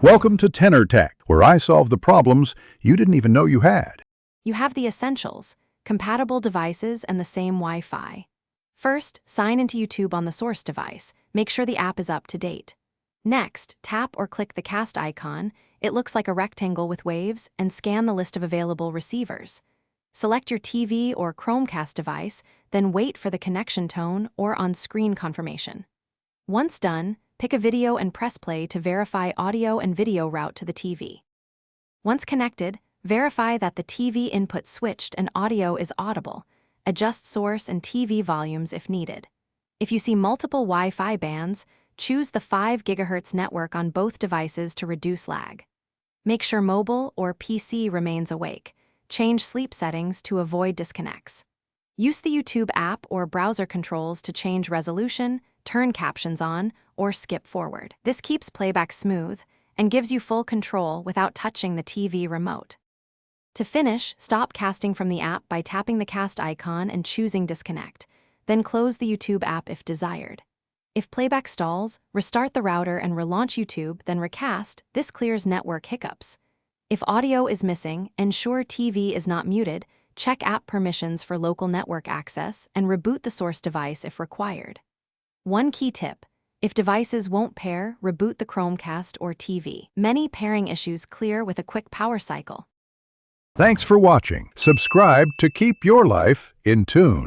Welcome to Tenor Tech, where I solve the problems you didn't even know you had. You have the essentials: compatible devices and the same Wi-Fi. First, sign into YouTube on the source device. Make sure the app is up to date. Next, tap or click the cast icon. It looks like a rectangle with waves, and scan the list of available receivers. Select your TV or Chromecast device, then wait for the connection tone or on-screen confirmation. Once done, pick a video and press play to verify audio and video route to the TV. Once connected, verify that the TV input switched and audio is audible. Adjust source and TV volumes if needed. If you see multiple Wi-Fi bands, choose the 5 GHz network on both devices to reduce lag. Make sure mobile or PC remains awake. Change sleep settings to avoid disconnects. Use the YouTube app or browser controls to change resolution, turn captions on, or skip forward. This keeps playback smooth and gives you full control without touching the TV remote. To finish, stop casting from the app by tapping the cast icon and choosing disconnect. Then close the YouTube app if desired. If playback stalls, restart the router and relaunch YouTube, then recast. This clears network hiccups. If audio is missing, ensure TV is not muted, check app permissions for local network access, and reboot the source device if required. One key tip: if devices won't pair, reboot the Chromecast or TV. Many pairing issues clear with a quick power cycle. Thanks for watching. Subscribe to keep your life in tune.